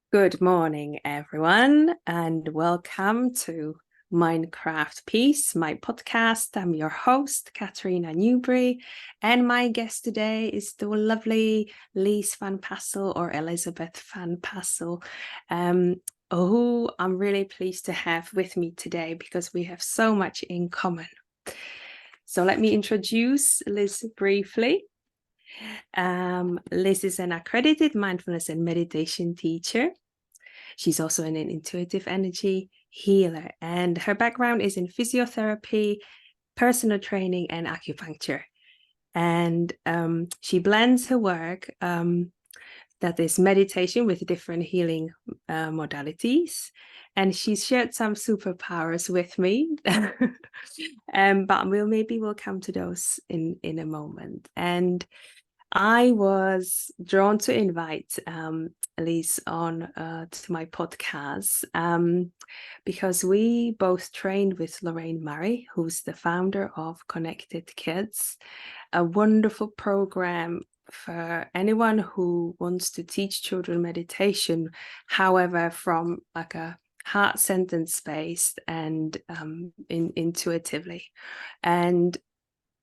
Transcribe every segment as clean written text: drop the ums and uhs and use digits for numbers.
Good morning, everyone, and welcome to MindCraft Peace, my podcast. I'm your host, Katerina Newbury, and my guest today is the lovely Lise Van Passel or Elisabeth Van Passel, who I'm really pleased to have with me today because we have so much in common. So let me introduce Liz briefly. Liz is an accredited mindfulness and meditation teacher. She's also an intuitive energy healer, and her background is in physiotherapy, personal training, and acupuncture. And she blends her work, that is meditation, with different healing modalities. And she's shared some superpowers with me, but we'll come to those in a moment. And I was drawn to invite Lise on to my podcast because we both trained with Lorraine Murray, who's the founder of Connected Kids, a wonderful program for anyone who wants to teach children meditation, however, from like a heart sentence based and intuitively. And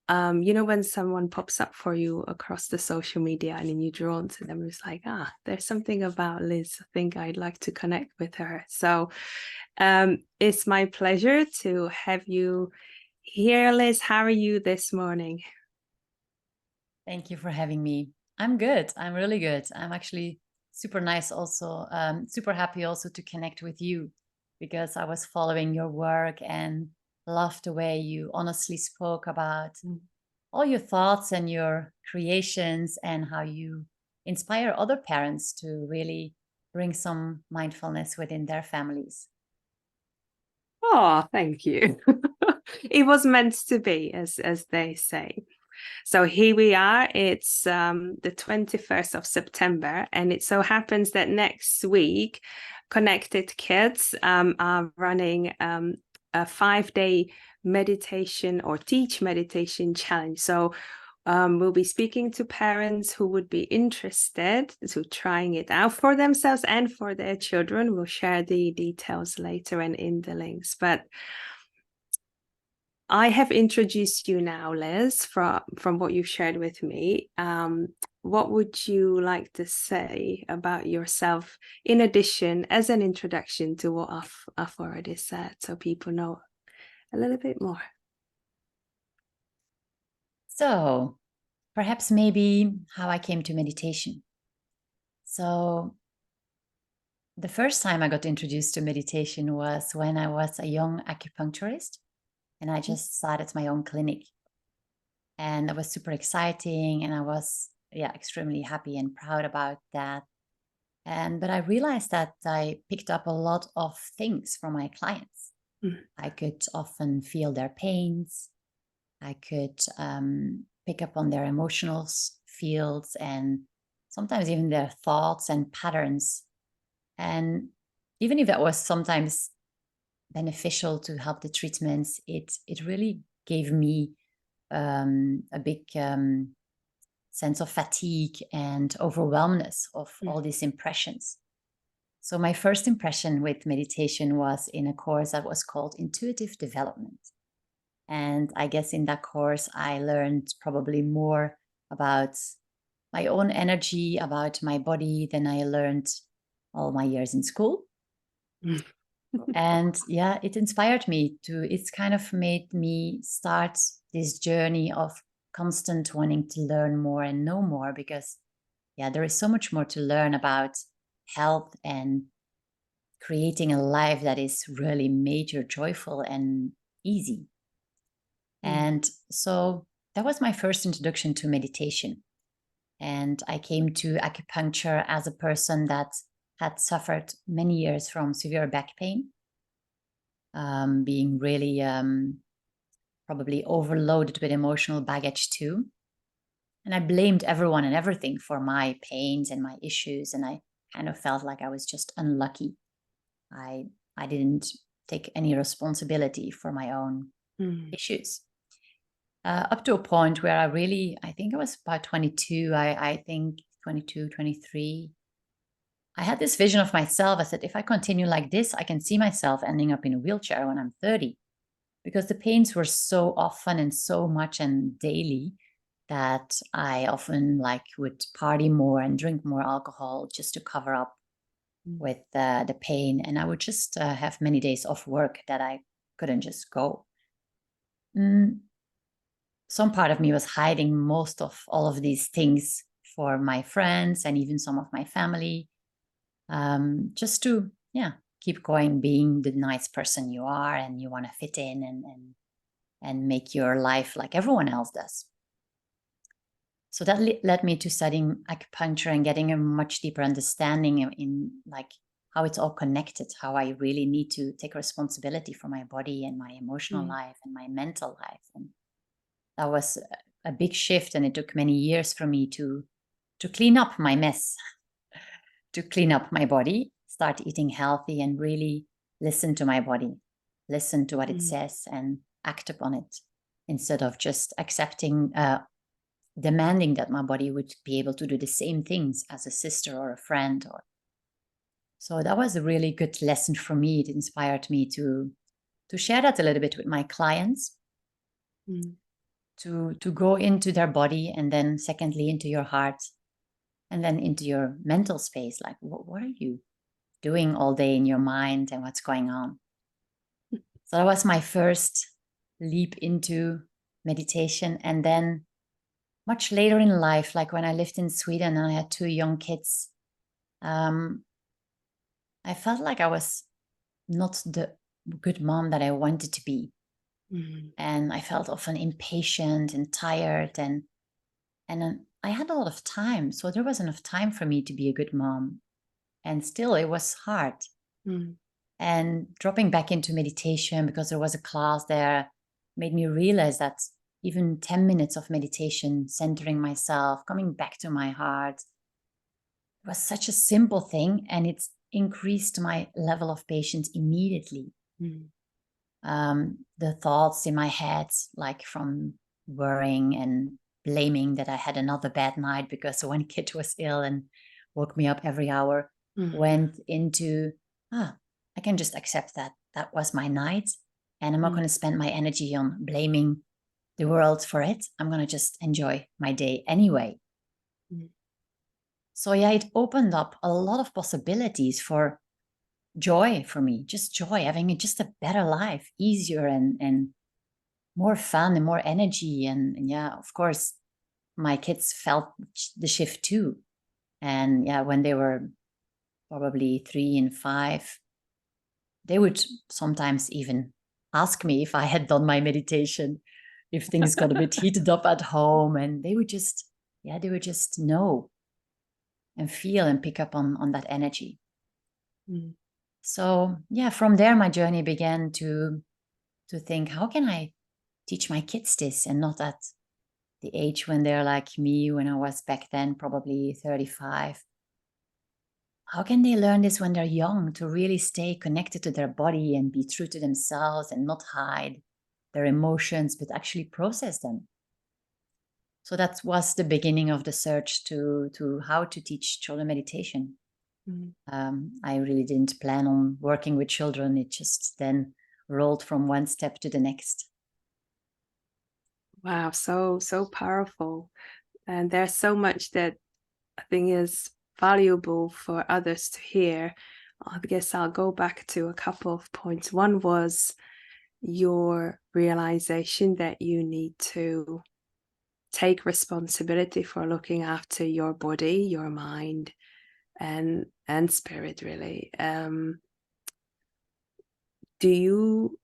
when someone pops up for you across the social media and then you're drawn to them, it's like, there's something about Liz. I think I'd like to connect with her. So it's my pleasure to have you here, Liz. How are you this morning? Thank you for having me. I'm good. I'm really good. I'm actually super nice also, super happy also to connect with you because I was following your work and loved the way you honestly spoke about all your thoughts and your creations and how you inspire other parents to really bring some mindfulness within their families. Oh, thank you. It was meant to be, as they say. So here we are. It's the 21st of September, and it so happens that next week, Connected Kids are running a 5-day meditation or teach meditation challenge. So we'll be speaking to parents who would be interested to trying it out for themselves and for their children. We'll share the details later and in the links. But I have introduced you now, Liz, from what you've shared with me. What would you like to say about yourself, in addition, as an introduction to what I've already said, so people know a little bit more? So, perhaps maybe how I came to meditation. So, the first time I got introduced to meditation was when I was a young acupuncturist and I just started my own clinic. And that was super exciting and I was extremely happy and proud about that. But I realized that I picked up a lot of things from my clients. I could often feel their pains. I could pick up on their emotional fields and sometimes even their thoughts and patterns. And even if that was sometimes beneficial to help the treatments, it really gave me a big sense of fatigue and overwhelmness of all these impressions. So my first impression with meditation was in a course that was called Intuitive Development. And I guess in that course, I learned probably more about my own energy, about my body than I learned all my years in school. And it inspired me it's kind of made me start this journey of constant wanting to learn more and know more because there is so much more to learn about health and creating a life that is really major, joyful and easy. And so that was my first introduction to meditation. And I came to acupuncture as a person that had suffered many years from severe back pain, being really probably overloaded with emotional baggage too. And I blamed everyone and everything for my pains and my issues. And I kind of felt like I was just unlucky. I didn't take any responsibility for my own issues. Up to a point where I think I was about 22, I think 22, 23. I had this vision of myself. I said, if I continue like this, I can see myself ending up in a wheelchair when I'm 30, because the pains were so often and so much and daily that I often would party more and drink more alcohol just to cover up with the pain. And I would just have many days off work that I couldn't just go. Some part of me was hiding most of all of these things for my friends and even some of my family, just to keep going, being the nice person you are, and you want to fit in and make your life like everyone else does. So that led me to studying acupuncture and getting a much deeper understanding in how it's all connected, how I really need to take responsibility for my body and my emotional life and my mental life. And that was a big shift, and it took many years for me to clean up my mess, to clean up my body, start eating healthy, and really listen to my body, listen to what it says and act upon it, instead of just accepting, demanding that my body would be able to do the same things as a sister or a friend. So that was a really good lesson for me. It inspired me to share that a little bit with my clients, to go into their body, and then secondly into your heart, and then into your mental space. Like, what are you doing all day in your mind, and what's going on? So that was my first leap into meditation. And then much later in life, like when I lived in Sweden and I had 2 young kids, I felt like I was not the good mom that I wanted to be. And I felt often impatient and tired, and I had a lot of time, so there was enough time for me to be a good mom, and still it was hard. And dropping back into meditation, because there was a class there, made me realize that even 10 minutes of meditation, centering myself, coming back to my heart, was such a simple thing, and it's increased my level of patience immediately. The thoughts in my head, like from worrying and blaming that I had another bad night because one kid was ill and woke me up every hour, went into, I can just accept that that was my night, and I'm not going to spend my energy on blaming the world for it. I'm going to just enjoy my day anyway. So it opened up a lot of possibilities for joy for me, just joy, having just a better life, easier and more fun and more energy. And of course, my kids felt the shift too. And when they were probably 3 and 5, they would sometimes even ask me if I had done my meditation, if things got a bit heated up at home, and they would just know and feel and pick up on that energy. So from there, my journey began to think, how can I teach my kids this, and not at the age when they're like me, when I was back then, probably 35. How can they learn this when they're young, to really stay connected to their body and be true to themselves and not hide their emotions, but actually process them? So that was the beginning of the search to how to teach children meditation. I really didn't plan on working with children. It just then rolled from one step to the next. Wow, so powerful. And there's so much that I think is valuable for others to hear. I guess I'll go back to a couple of points. One was your realization that you need to take responsibility for looking after your body, your mind, and spirit, really. Do you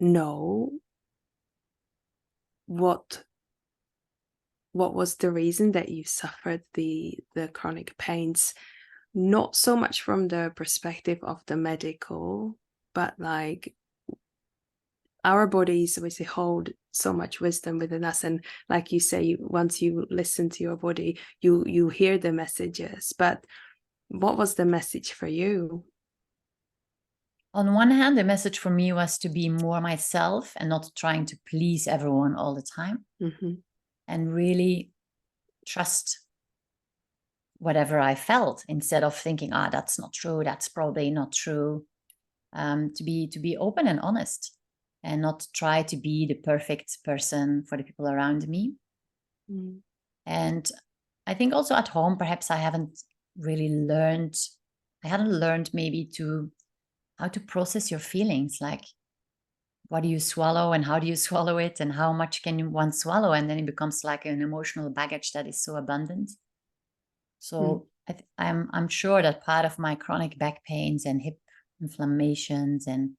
know what was the reason that you suffered the chronic pains? Not so much from the perspective of the medical, but like, our bodies obviously hold so much wisdom within us, and like you say, once you listen to your body, you hear the messages. But what was the message for you? On one hand, the message for me was to be more myself and not trying to please everyone all the time, and really trust whatever I felt, instead of thinking, that's not true, that's probably not true. To be open and honest, and not try to be the perfect person for the people around me. Mm. And I think also at home, perhaps I hadn't learned maybe how to process your feelings, like what do you swallow and how do you swallow it, and how much can one swallow, and then it becomes like an emotional baggage that is so abundant. So I'm sure that part of my chronic back pains and hip inflammations and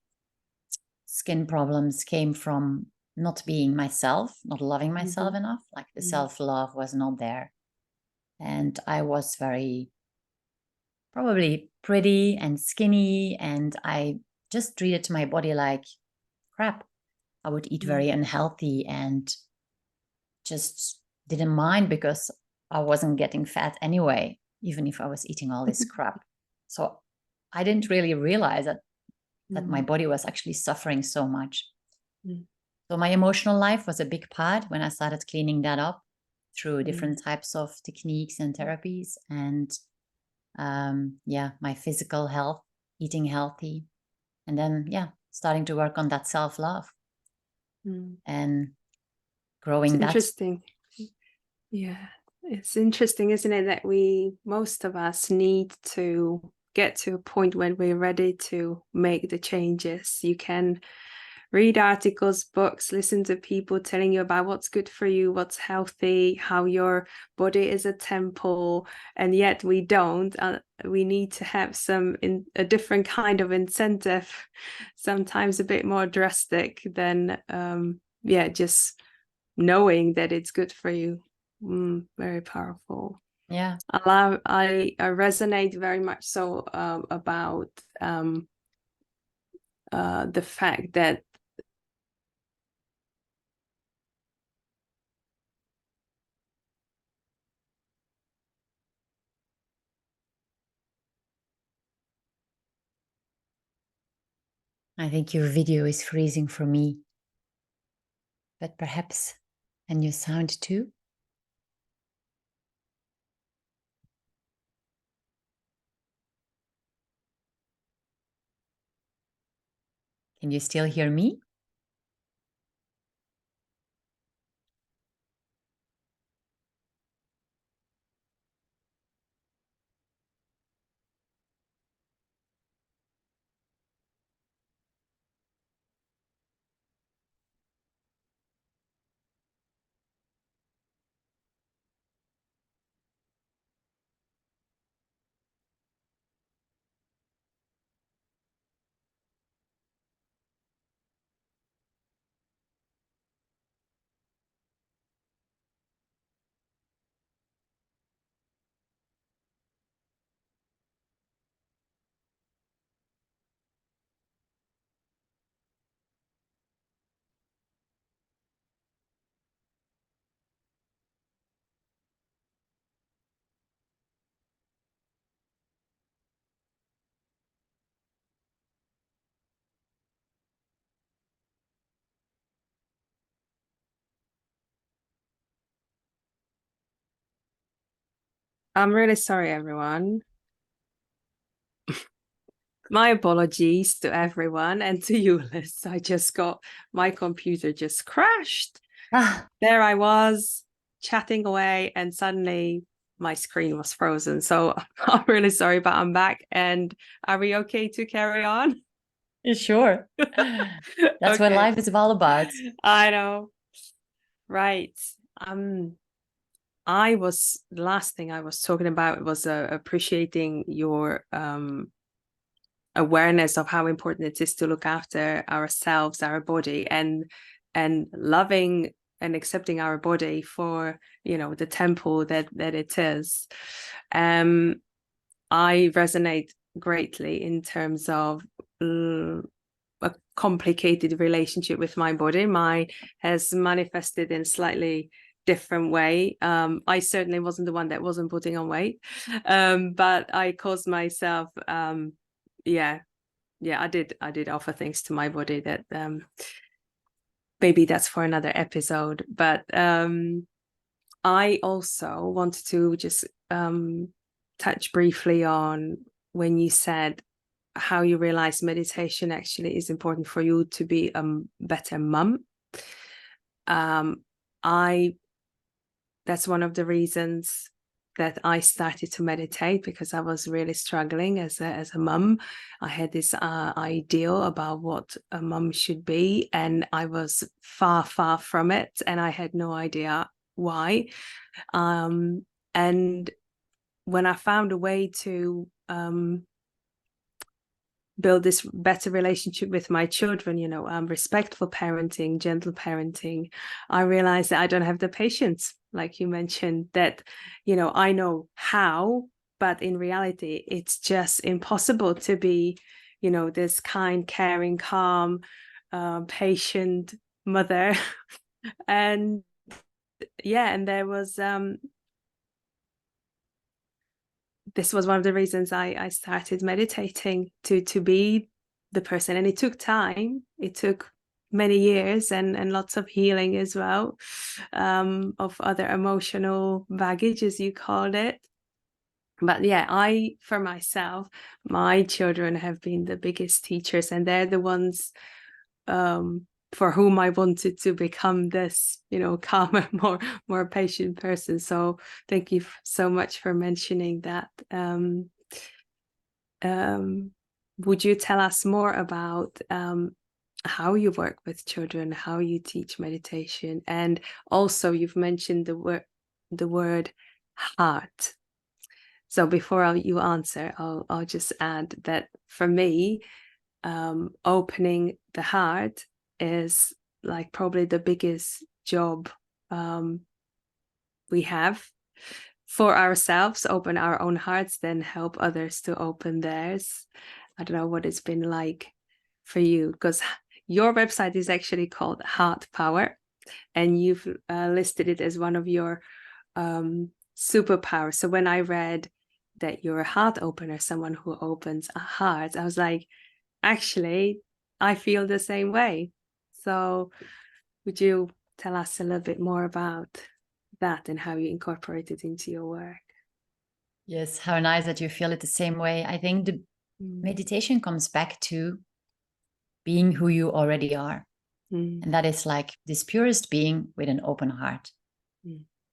skin problems came from not being myself, not loving myself enough. Like the self-love was not there. And I was very probably pretty and skinny, and I just treated my body like crap. I would eat very unhealthy and just didn't mind, because I wasn't getting fat anyway, even if I was eating all this crap. So I didn't really realize that my body was actually suffering so much. So my emotional life was a big part when I started cleaning that up through different types of techniques and therapies. And my physical health, eating healthy, and then starting to work on that self-love and growing It's that. interesting. Yeah, it's interesting, isn't it, that most of us need to get to a point when we're ready to make the changes. You can read articles, books, listen to people telling you about what's good for you, what's healthy, how your body is a temple, and yet we don't. We need to have a different kind of incentive, sometimes a bit more drastic than just knowing that it's good for you. Very powerful. Yeah. I resonate very much so about the fact that I think your video is freezing for me, but perhaps, and your sound too. Can you still hear me? I'm really sorry, everyone. My apologies to everyone and to you, Liz. My computer just crashed. There I was chatting away, and suddenly my screen was frozen. So I'm really sorry, but I'm back. And are we okay to carry on? Sure. That's what life is all about. I know. Right. The last thing I was talking about was appreciating your awareness of how important it is to look after ourselves, our body, and loving and accepting our body for the temple that it is. I resonate greatly in terms of a complicated relationship with my body. Mine has manifested in slightly different way. I certainly wasn't the one that wasn't putting on weight, but I caused myself I did offer things to my body that maybe that's for another episode. But I also wanted to just touch briefly on when you said how you realize meditation actually is important for you to be a better mum. That's one of the reasons that I started to meditate, because I was really struggling as a mum. I had this ideal about what a mum should be, and I was far from it, and I had no idea why. And when I found a way to build this better relationship with my children, respectful parenting, gentle parenting, I realized that I don't have the patience, like you mentioned, that, I know how, but in reality, it's just impossible to be, this kind, caring, calm, patient mother. And there was, this was one of the reasons I started meditating, to be the person. And it took time. It took many years and lots of healing as well, of other emotional baggage, as you called it. But for myself, my children have been the biggest teachers, and they're the ones for whom I wanted to become this, calmer, more patient person. So thank you so much for mentioning that. Would you tell us more about how you work with children, how you teach meditation? And also, you've mentioned the word heart. So before you answer, I'll just add that for me, opening the heart is like probably the biggest job we have for ourselves. Open our own hearts, then help others to open theirs. I don't know what it's been like for you, because your website is actually called Heart Power, and you've listed it as one of your superpowers. So when I read that you're a heart opener, someone who opens a heart, I was like, actually, I feel the same way. So would you tell us a little bit more about that and how you incorporate it into your work? Yes, how nice that you feel it the same way. I think the meditation comes back to being who you already are. And that is like this purest being with an open heart.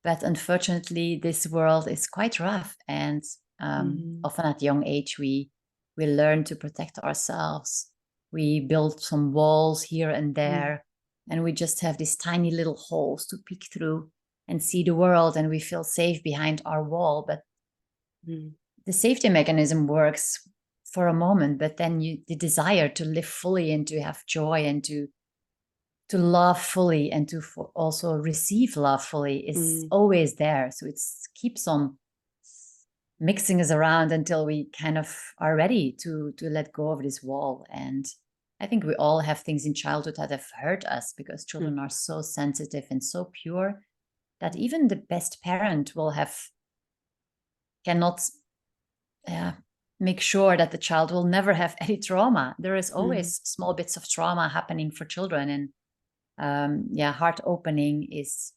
But unfortunately, this world is quite rough. And often at a young age, we learn to protect ourselves. We build some walls here and there. And we just have these tiny little holes to peek through and see the world. And we feel safe behind our wall. But the safety mechanism works for a moment. But then the desire to live fully and to have joy and to love fully and to also receive love fully is always there. So it keeps on mixing us around until we kind of are ready to let go of this wall. And I think we all have things in childhood that have hurt us, because children are so sensitive and so pure that even the best parent cannot make sure that the child will never have any trauma. There is always small bits of trauma happening for children. And heart opening is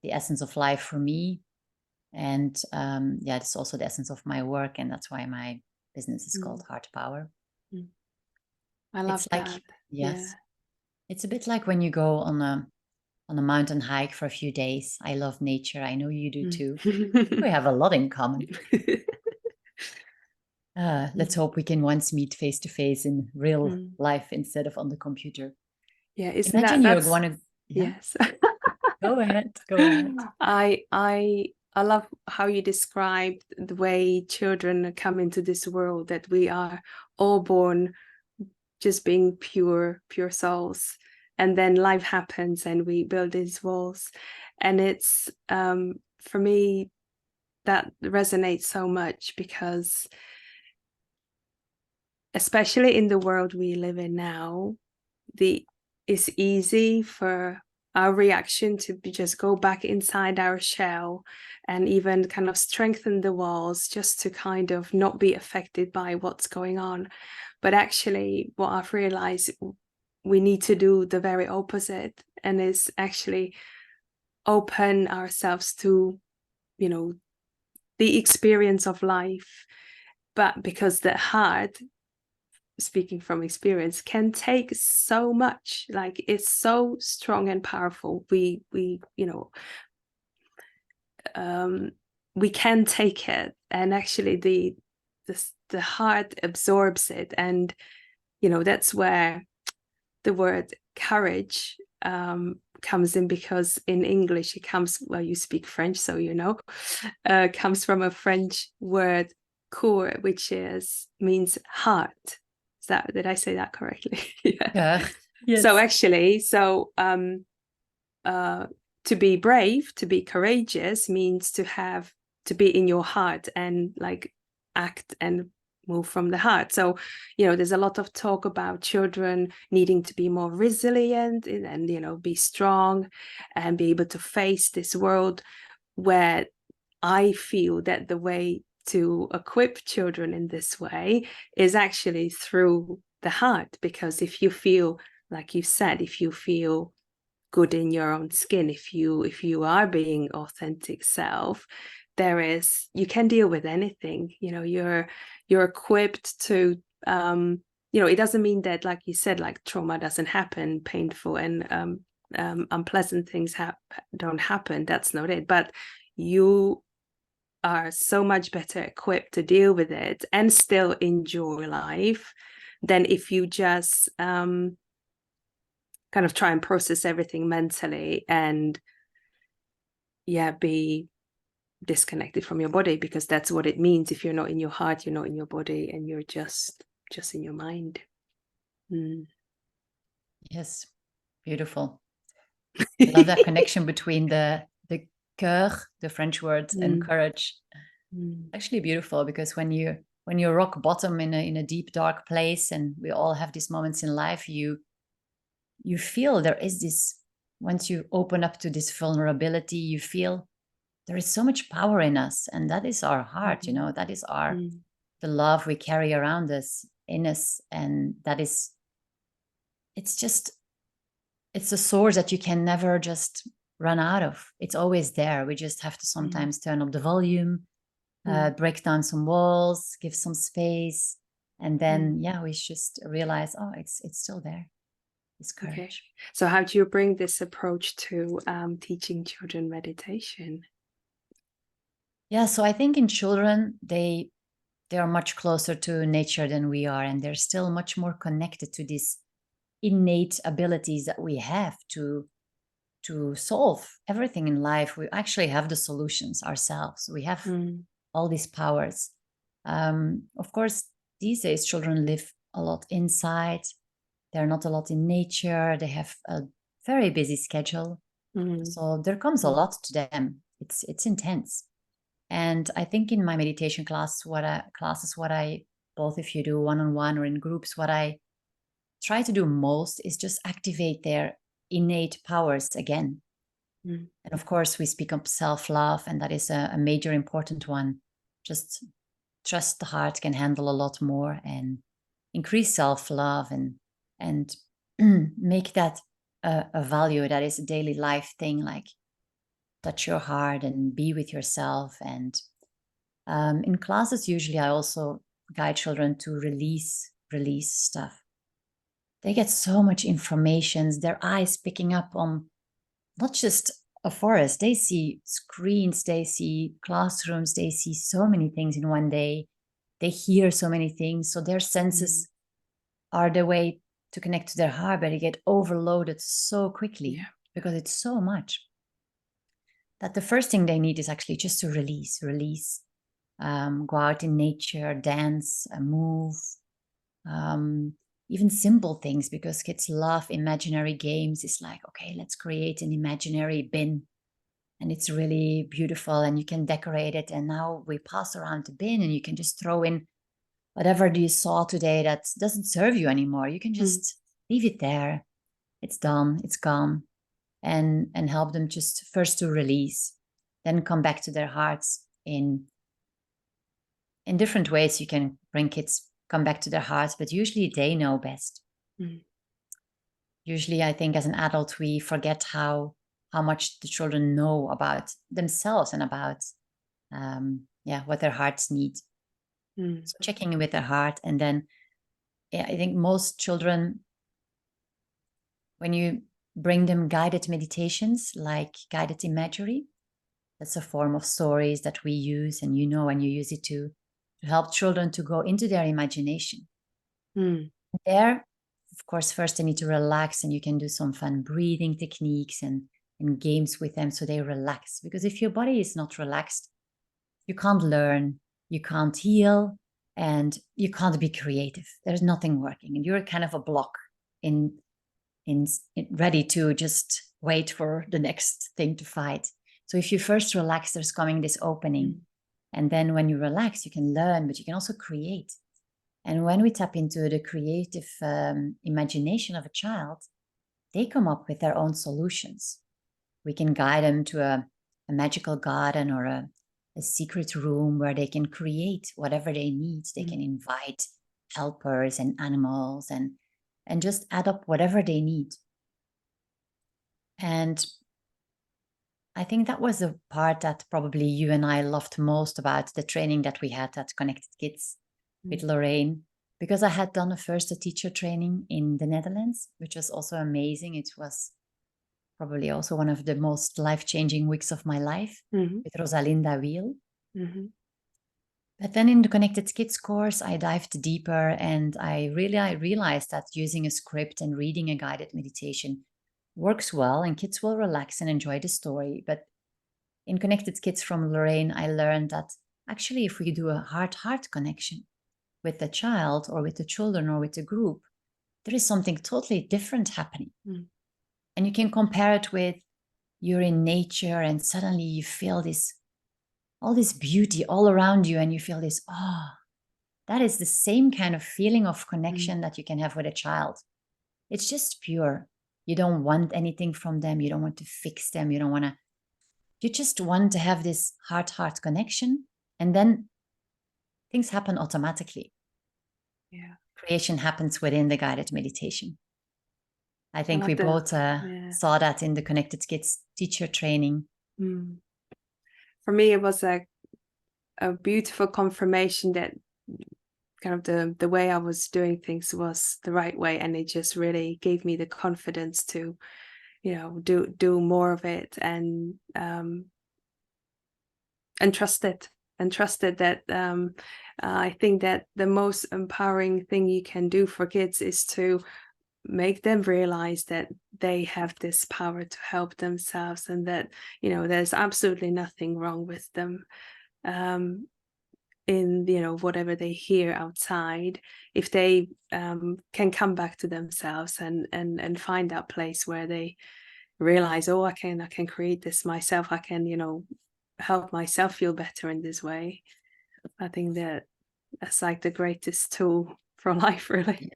the essence of life for me. And it's also the essence of my work. And that's why my business is called Heart Power. I love that. Yes. It's a bit like when you go on a mountain hike for a few days. I love nature. I know you do too. We have a lot in common. Let's hope we can once meet face to face in real life instead of on the computer. Yeah, isn't Imagine that's... you're one of... Yes. Go ahead. I love how you described the way children come into this world, that we are all born just being pure souls, and then life happens and we build these walls. And it's for me, that resonates so much, because especially in the world we live in now, it's easy for our reaction to just go back inside our shell and even kind of strengthen the walls just to kind of not be affected by what's going on. But actually, what I've realized, we need to do the very opposite, and is actually open ourselves to, the experience of life. But because the heart, speaking from experience, can take so much, like it's so strong and powerful. We we can take it, and actually the heart absorbs it. And that's where the word courage comes in, because in English it comes, well, you speak French, so comes from a French word "coeur," which means heart. Did I say that correctly? Yeah. Yes. So actually, to be brave, to be courageous, means to be in your heart and like act and move from the heart. So there's a lot of talk about children needing to be more resilient and be strong and be able to face this world, where I feel that the way to equip children in this way is actually through the heart. Because if you feel, like you said, if you feel good in your own skin, if you are being authentic self, you can deal with anything. You're equipped to it doesn't mean that, like you said, like trauma doesn't happen, painful and unpleasant things don't happen. That's not it. But you are so much better equipped to deal with it and still enjoy life than if you just kind of try and process everything mentally and be disconnected from your body, because that's what it means. If you're not in your heart, you're not in your body, and you're just in your mind. Yes, beautiful. I love that connection between the cœur, the French word, and courage. Actually beautiful, because when you're rock bottom in a deep dark place, and we all have these moments in life, you feel there is this, once you open up to this vulnerability, you feel there is so much power in us, and that is our heart. That is the love we carry around us, in us, and it's a source that you can never just run out of. It's always there. We just have to sometimes turn up the volume, break down some walls, give some space, and then we just realize, oh, it's still there. It's courage. Okay. So how do you bring this approach to teaching children meditation? Yeah, so I think in children, they are much closer to nature than we are, and they're still much more connected to these innate abilities that we have to solve everything in life. We actually have the solutions ourselves. We have all these powers. Of course, these days children live a lot inside. They're not a lot in nature. They have a very busy schedule. So there comes a lot to them. It's intense. And I think in my meditation classes, what I both if you do one-on-one or in groups, what I try to do most is just activate their innate powers again. And of course, we speak of self-love, and that is a major important one. Just trust the heart can handle a lot more, and increase self-love and make that a value that is a daily life thing, like touch your heart and be with yourself. And in classes, usually I also guide children to release stuff. They get so much information, their eyes picking up on not just a forest. They see screens, they see classrooms, they see so many things in one day. They hear so many things. So their senses are the way to connect to their heart, but they get overloaded so quickly because it's so much that the first thing they need is actually just to release. Go out in nature, dance, move, even simple things, because kids love imaginary games. It's like, okay, let's create an imaginary bin, and it's really beautiful, and you can decorate it, and now we pass around the bin, and you can just throw in whatever you saw today that doesn't serve you anymore. You can just leave it there. It's done, it's gone. And help them just first to release, then come back to their hearts in different ways. You can bring kids come back to their hearts, but usually they know best. Usually, I think as an adult, we forget how much the children know about themselves and about what their hearts need. So checking in with their heart. And then I think most children, when you bring them guided meditations like guided imagery, that's a form of stories that we use, and when you use it to help children to go into their imagination. There, of course, first they need to relax, and you can do some fun breathing techniques and games with them so they relax. Because if your body is not relaxed, you can't learn, you can't heal, and you can't be creative. There's nothing working, and you're kind of a block in ready to just wait for the next thing to fight. So if you first relax, there's coming this opening. And then when you relax, you can learn, but you can also create. And when we tap into the creative imagination of a child, they come up with their own solutions. We can guide them to a magical garden or a secret room where they can create whatever they need. They can invite helpers and animals and just add up whatever they need. And I think that was the part that probably you and I loved most about the training that we had at Connected Kids with Lorraine, because I had done a teacher training in the Netherlands, which was also amazing. It was probably also one of the most life-changing weeks of my life with Rosalinda Wiel. But then in the Connected Kids course, I dived deeper, and I realized that using a script and reading a guided meditation works well, and kids will relax and enjoy the story. But in Connected Kids from Lorraine, I learned that actually if we do a heart-heart connection with the child or with the children or with the group, there is something totally different happening. And you can compare it with you're in nature and suddenly you feel all this beauty all around you, and you feel this, that is the same kind of feeling of connection that you can have with a child. It's just pure. You don't want anything from them. You don't want to fix them. You just want to have this heart-heart connection. And then things happen automatically. Yeah. Creation happens within the guided meditation. I think we both saw that in the Connected Kids teacher training. For me, it was a beautiful confirmation that kind of the way I was doing things was the right way, and it just really gave me the confidence to, do more of it and trust it, that I think that the most empowering thing you can do for kids is to make them realize that they have this power to help themselves, and that there's absolutely nothing wrong with them in whatever they hear outside, if they can come back to themselves and find that place where they realize, I can create this myself, I can help myself feel better in this way. I think that's like the greatest tool for life, really.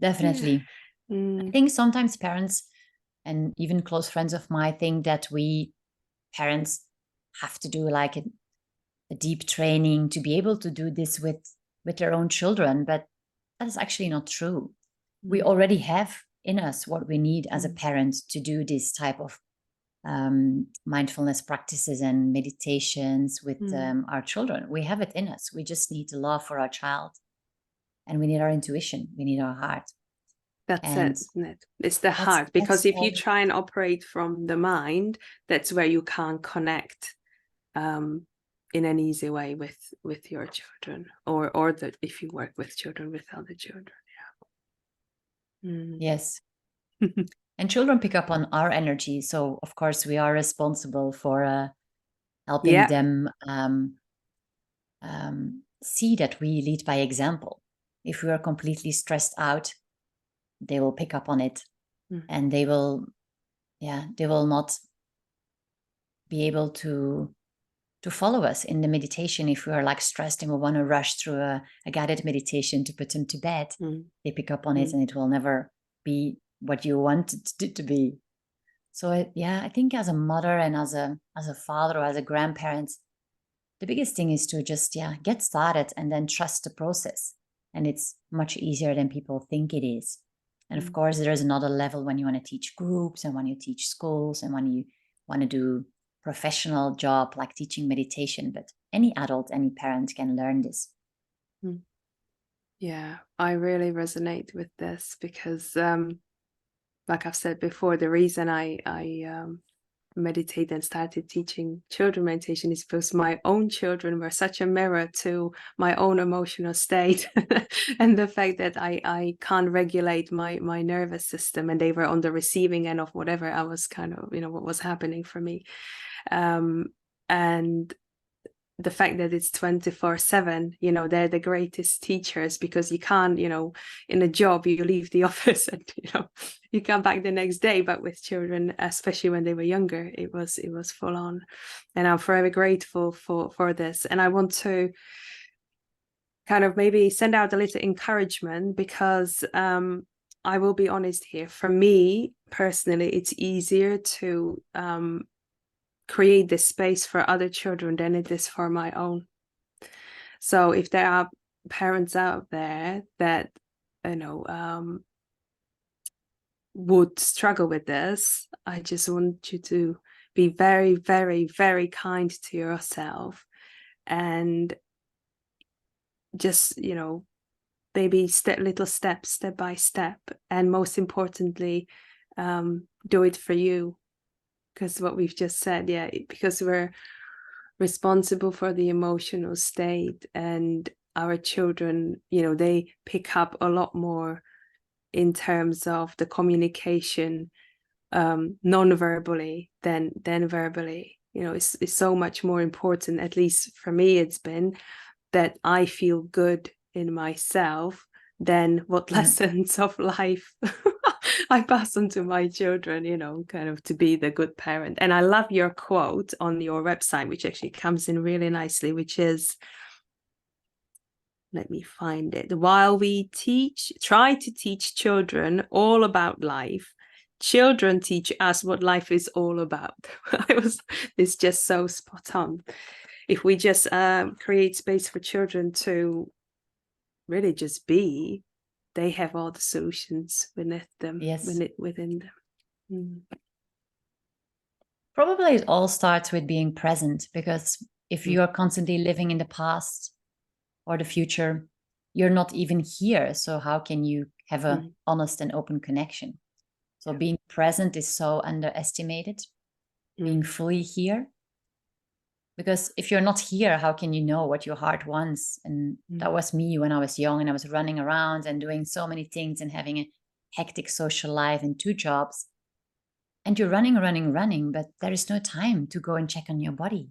Definitely. I think sometimes parents and even close friends of mine think that we parents have to do like a deep training to be able to do this with their own children, but that is actually not true. We already have in us what we need as a parent to do this type of mindfulness practices and meditations with our children. We have it in us. We just need the love for our child, and we need our intuition. We need our heart. That's it, isn't it? It's the heart, because if you try and operate from the mind, that's where you can't connect in an easy way with your children, or that if you work with children, with other children. Yes. And children pick up on our energy, so of course we are responsible for helping them see that we lead by example. If we are completely stressed out, they will pick up on it, and they will not be able to follow us in the meditation. If we are like stressed and we want to rush through a guided meditation to put them to bed, they pick up on it, and it will never be what you want it to be. So I think as a mother and as a father or as a grandparent, the biggest thing is to just get started and then trust the process. And it's much easier than people think it is. And of course, there is another level when you want to teach groups and when you teach schools and when you want to do professional job like teaching meditation. But any adult, any parent can learn this. Yeah, I really resonate with this because, like I've said before, the reason I meditate and started teaching children meditation is because my own children were such a mirror to my own emotional state and the fact that I can't regulate my nervous system, and they were on the receiving end of whatever I was kind of, what was happening for me. And the fact that it's 24/7, they're the greatest teachers, because you can't, in a job, you leave the office and, you come back the next day. But with children, especially when they were younger, it was full on. And I'm forever grateful for this. And I want to kind of maybe send out a little encouragement, because I will be honest here. For me personally, it's easier to create this space for other children than it is for my own. So if there are parents out there that would struggle with this, I just want you to be very, very, very kind to yourself, and just maybe step by step, and most importantly, do it for you. Because what we've just said, because we're responsible for the emotional state, and our children, they pick up a lot more in terms of the communication, non-verbally than verbally. It's so much more important, at least for me it's been, that I feel good in myself than what lessons of life I pass on to my children, kind of to be the good parent. And I love your quote on your website, which actually comes in really nicely, which is, let me find it. While we try to teach children all about life, children teach us what life is all about. It's just so spot on. If we just create space for children to really just be, they have all the solutions within them. Yes. Within them. Probably it all starts with being present, because if you are constantly living in the past or the future, you're not even here. So how can you have an honest and open connection? So being present is so underestimated, being fully here. Because if you're not here, how can you know what your heart wants? And that was me when I was young, and I was running around and doing so many things and having a hectic social life and 2 jobs. And you're running, but there is no time to go and check on your body.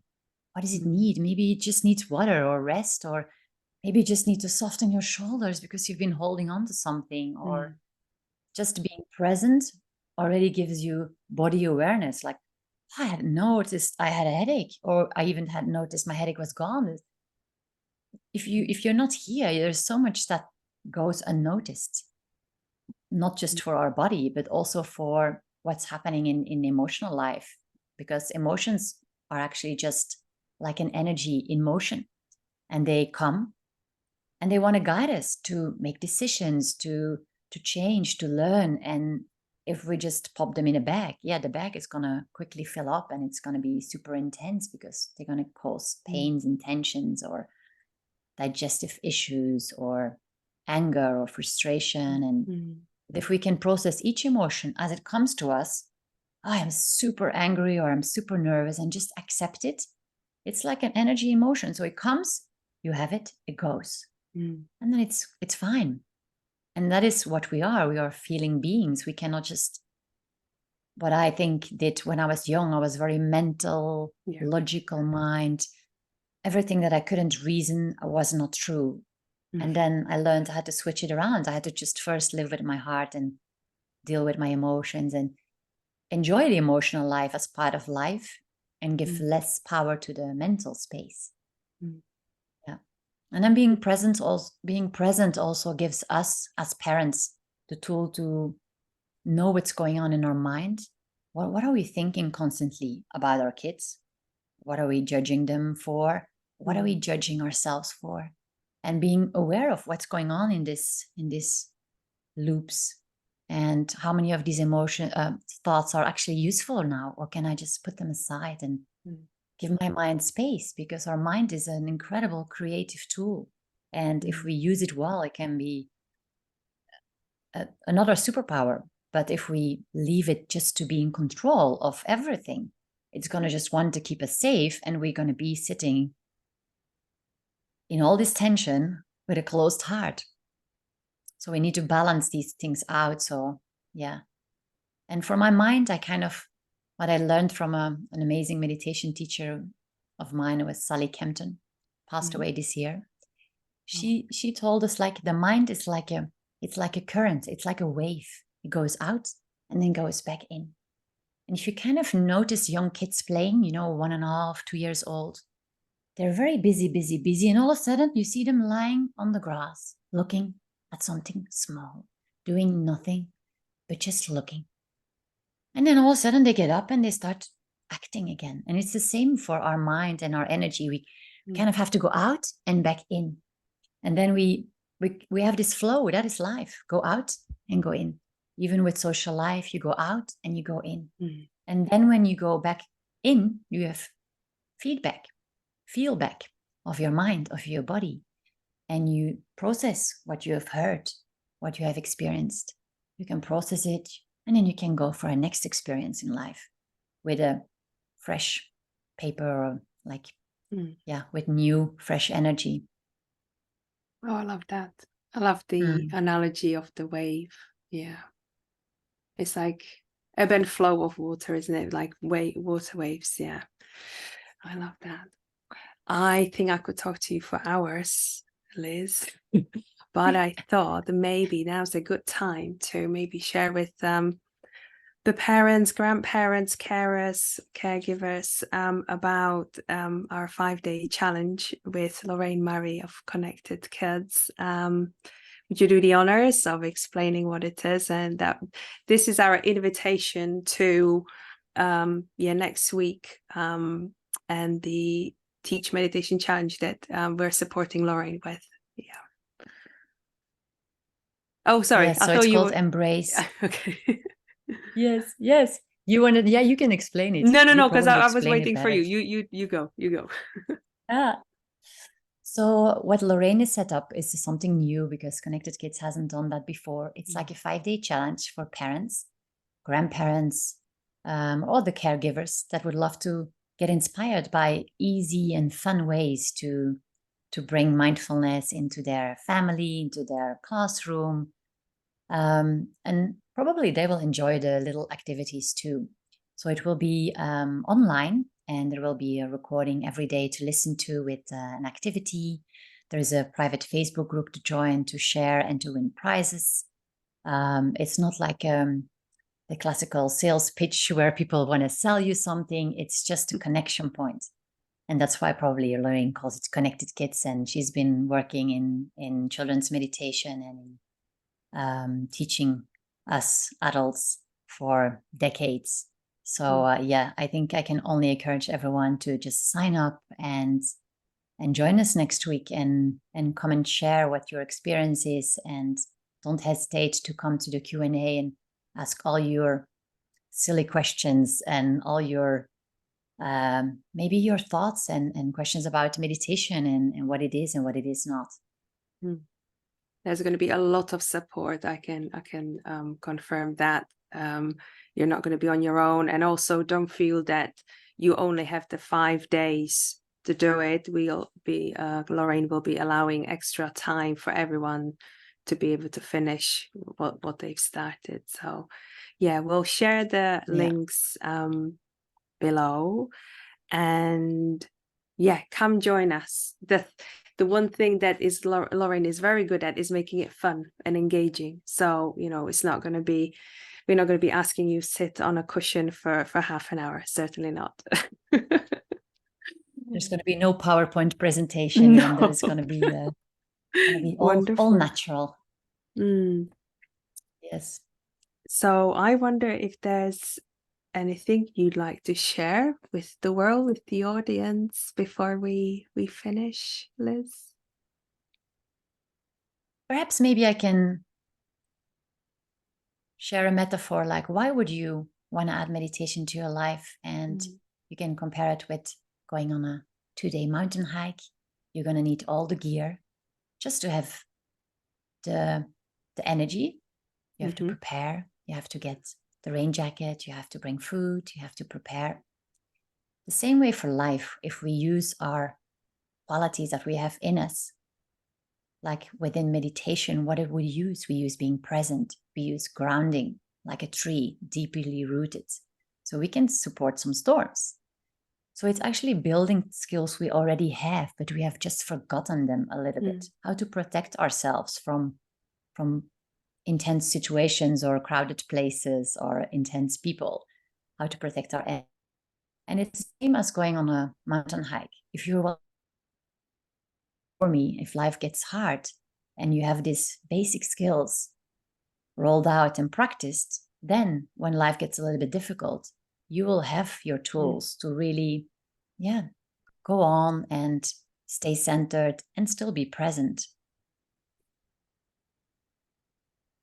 What does it need? Maybe it just needs water or rest, or maybe you just need to soften your shoulders because you've been holding on to something, or just being present already gives you body awareness. Like, I hadn't noticed I had a headache, or I even hadn't noticed my headache was gone. If you're not here, there's so much that goes unnoticed, not just for our body, but also for what's happening in emotional life, because emotions are actually just like an energy in motion, and they come and they want to guide us to make decisions, to change, to learn. And if we just pop them in a bag, the bag is going to quickly fill up, and it's going to be super intense, because they're going to cause pains and tensions, or digestive issues, or anger, or frustration. And if we can process each emotion as it comes to us, I am super angry, or I'm super nervous, and just accept it. It's like an energy emotion. So it comes, you have it, it goes. And then it's fine. And that is what we are. We are feeling beings. We cannot just, what I think did when I was young, I was very mental, logical mind. Everything that I couldn't reason was not true. And then I learned I had to switch it around. I had to just first live with my heart and deal with my emotions and enjoy the emotional life as part of life, and give less power to the mental space. And then being present also gives us as parents the tool to know what's going on in our mind. What are we thinking constantly about our kids? What are we judging them for? What are we judging ourselves for? And being aware of what's going on in this loops, and how many of these thoughts are actually useful now, or can I just put them aside and give my mind space, because our mind is an incredible creative tool. And if we use it well, it can be another superpower. But if we leave it just to be in control of everything, it's going to just want to keep us safe, and we're going to be sitting in all this tension with a closed heart. So we need to balance these things out. So yeah. And for my mind, what I learned from an amazing meditation teacher of mine was Sally Kempton, passed away this year. She told us, like, the mind is like it's like a current, it's like a wave. It goes out and then goes back in. And if you kind of notice young kids playing, 1.5, 2 years old, they're very busy, busy, busy. And all of a sudden you see them lying on the grass, looking at something small, doing nothing, but just looking. And then all of a sudden they get up and they start acting again. And it's the same for our mind and our energy. We kind of have to go out and back in. And then we have this flow. That is life. Go out and go in. Even with social life, you go out and you go in. And then when you go back in, you have feedback, feel back of your mind, of your body. And you process what you have heard, what you have experienced. You can process it, and then you can go for a next experience in life with a fresh paper, or with new, fresh energy. Oh, I love that. I love the analogy of the wave. Yeah. It's like ebb and flow of water, isn't it? Like water waves. Yeah. I love that. I think I could talk to you for hours, Liz. But I thought that maybe now's a good time to maybe share with the parents, grandparents, carers, caregivers about our 5-day challenge with Lorraine Murray of Connected Kids. Would you do the honors of explaining what it is? And that this is our invitation to next week and the Teach Meditation Challenge that we're supporting Lorraine with. Yeah. Oh, sorry. Yes, so it's called Embrace. Yeah, okay. Yes. You wanted? Yeah, you can explain it. No, because I was waiting for you. You go. So what Lorraine has set up is something new, because Connected Kids hasn't done that before. It's like a 5-day challenge for parents, grandparents, or the caregivers that would love to get inspired by easy and fun ways to bring mindfulness into their family, into their classroom. And probably they will enjoy the little activities too. So it will be online, and there will be a recording every day to listen to with an activity. There's a private Facebook group to join, to share, and to win prizes. It's not like the classical sales pitch where people want to sell you something. It's just a connection point. And that's why probably Lorraine calls it Connected Kids. And she's been working in children's meditation and teaching us adults for decades. So I think I can only encourage everyone to just sign up and join us next week, and come and share what your experience is. And don't hesitate to come to the Q&A and ask all your silly questions and all your maybe your thoughts and questions about meditation and what it is and what it is not. There's going to be a lot of support. I can confirm that. You're not going to be on your own, and also don't feel that you only have the 5 days to do it. Lorraine will be allowing extra time for everyone to be able to finish what they've started. So yeah, we'll share the links below, and come join us. The one thing that is Lorraine is very good at is making it fun and engaging. So it's not going to be, we're not going to be asking you sit on a cushion for half an hour. Certainly not. There's going to be no PowerPoint presentation. No. And there's going to be all natural. Yes. So I wonder if there's anything you'd like to share with the world, with the audience, before we finish, Liz? Perhaps maybe I can share a metaphor, like, why would you want to add meditation to your life? And you can compare it with going on a 2-day mountain hike, you're going to need all the gear just to have the energy. You have to prepare. You have to get the rain jacket. You have to bring food. You have to prepare. The same way for life, if we use our qualities that we have in us, like within meditation, what we use being present. We use grounding, like a tree, deeply rooted. So we can support some storms. So it's actually building skills we already have, but we have just forgotten them a little bit. How to protect ourselves from intense situations or crowded places or intense people. How to protect our energy. And it's the same as going on a mountain hike. If you're for me, if life gets hard and you have these basic skills rolled out and practiced, then when life gets a little bit difficult, you will have your tools to really, go on and stay centered and still be present.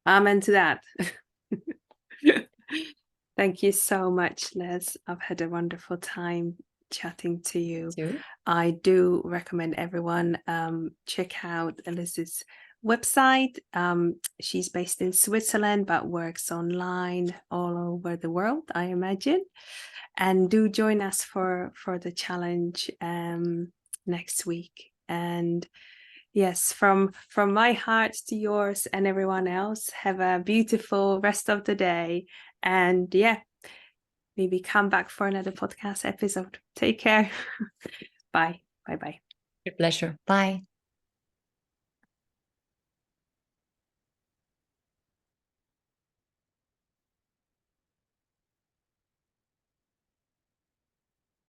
Amen to that. Thank you so much, Liz. I've had a wonderful time chatting to you. I do recommend everyone check out Liz's website. She's based in Switzerland but works online all over the world, I imagine. And do join us for the challenge next week. And yes, from my heart to yours and everyone else, have a beautiful rest of the day. And maybe come back for another podcast episode. Take care. Bye. Bye-bye. Your pleasure. Bye.